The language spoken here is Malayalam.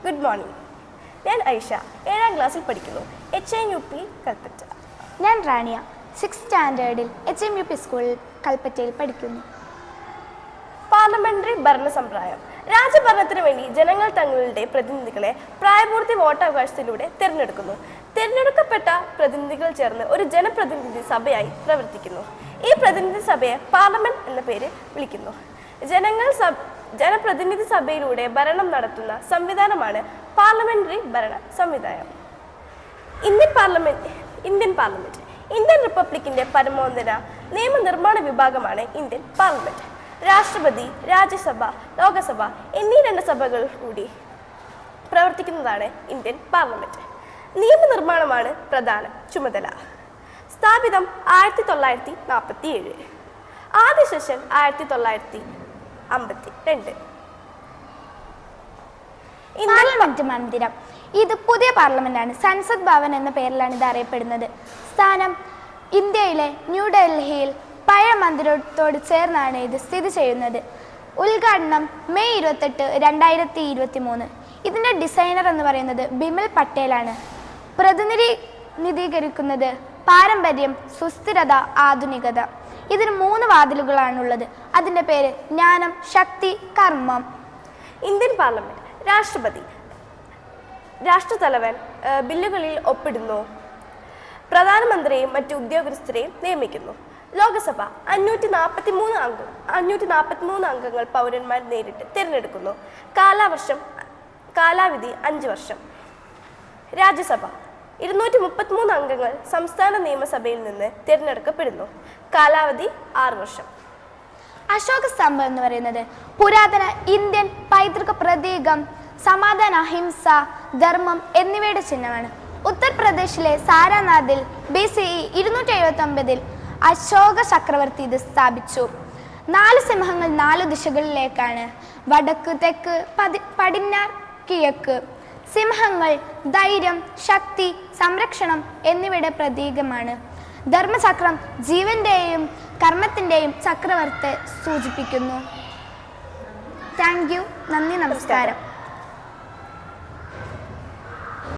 Good morning. ഞാൻ ഐഷ, 7ാം ക്ലാസ്സിൽ പഠിക്കുന്നു. HMUP കൽപ്പറ്റ. ഞാൻ റാണിയ, 6th സ്റ്റാൻഡേർഡിൽ HMUP സ്കൂളിൽ കൽപ്പറ്റയിൽ പഠിക്കുന്നു. പാർലമെന്ററി ഭരണ സമ്പ്രദായം. രാജ്യഭരണത്തിന് വേണ്ടി ജനങ്ങൾ തങ്ങളുടെ പ്രതിനിധികളെ പ്രായപൂർത്തി വോട്ടവകാശത്തിലൂടെ തിരഞ്ഞെടുക്കുന്നു. തിരഞ്ഞെടുക്കപ്പെട്ട പ്രതിനിധികൾ ചേർന്ന് ഒരു ജനപ്രതിനിധി സഭയായി പ്രവർത്തിക്കുന്നു. ഈ പ്രതിനിധി സഭയെ പാർലമെന്റ് എന്ന പേര് വിളിക്കുന്നു. ജനപ്രതിനിധി സഭയിലൂടെ ഭരണം നടത്തുന്ന സംവിധാനമാണ് പാർലമെന്ററി ഭരണ സംവിധാനം. ഇന്ത്യൻ പാർലമെന്റ് ഇന്ത്യൻ റിപ്പബ്ലിക്കിന്റെ പരമോന്നത നിയമനിർമ്മാണ വിഭാഗമാണ് ഇന്ത്യൻ പാർലമെന്റ്. രാഷ്ട്രപതി, രാജ്യസഭ, ലോകസഭ എന്നീ 2 സഭകൾ കൂടി പ്രവർത്തിക്കുന്നതാണ് ഇന്ത്യൻ പാർലമെന്റ്. നിയമനിർമ്മാണമാണ് പ്രധാന ചുമതല. സ്ഥാപിതം 1947. ആദ്യ സെഷൻ 1952. പാർലമെന്റ് മന്ദിരം. ഇത് പുതിയ പാർലമെന്റാണ്. സൻസദ് ഭവൻ എന്ന പേരിലാണ് ഇത് അറിയപ്പെടുന്നത്. സ്ഥാനം ഇന്ത്യയിലെ ന്യൂഡൽഹിയിൽ പഴയ മന്ദിരത്തോട് ചേർന്നാണ് ഇത് സ്ഥിതി ചെയ്യുന്നത്. ഉദ്ഘാടനം മെയ് 28, 2023. ഇതിൻ്റെ ഡിസൈനർ എന്ന് പറയുന്നത് ബിമൽ പട്ടേലാണ്. പ്രതിനിധീകരിക്കുന്നത് പാരമ്പര്യം, സുസ്ഥിരത, ആധുനികത. ഇതിന് 3 വാതിലുകളാണുള്ളത്. അതിൻ്റെ പേര് ജ്ഞാനം, ശക്തി, കർമ്മം. Indian parliament. രാഷ്ട്രപതി, രാഷ്ട്രതലവൻ ബില്ലുകളിൽ ഒപ്പിടുന്നു. പ്രധാനമന്ത്രിയെയും മറ്റു ഉദ്യോഗസ്ഥരെയും നിയമിക്കുന്നു. ലോകസഭ 543 അംഗങ്ങൾ പൗരന്മാർ നേരിട്ട് തിരഞ്ഞെടുക്കുന്നു. കാലാവധി 5 വർഷം. രാജ്യസഭ 233 അംഗങ്ങൾ സംസ്ഥാന നിയമസഭയിൽ നിന്ന് തിരഞ്ഞെടുക്കപ്പെടുന്നു. കാലാവധി 6 വർഷം. അശോക സ്തംഭം എന്ന് പറയുന്നത് പുരാതന ഇന്ത്യൻ പൈതൃക പ്രതീകം, സമാധാന, അഹിംസ, ധർമ്മം എന്നിവയുടെ ചിഹ്നമാണ്. ഉത്തർപ്രദേശിലെ സാരാനാഥിൽ BCE 279 അശോക ചക്രവർത്തി ഇത് സ്ഥാപിച്ചു. 4 സിംഹങ്ങൾ 4 ദിശകളിലേക്കാണ്: വടക്ക്, തെക്ക്, പടിഞ്ഞാറ്, കിഴക്ക്. സിംഹങ്ങൾ ധൈര്യം, ശക്തി, സംരക്ഷണം എന്നിവയുടെ പ്രതീകമാണ്. ധർമ്മചക്രം ജീവന്റെയും കർമ്മത്തിൻ്റെയും ചക്രവർത്തിയെ സൂചിപ്പിക്കുന്നു. Thank you. നന്ദി, നമസ്കാരം.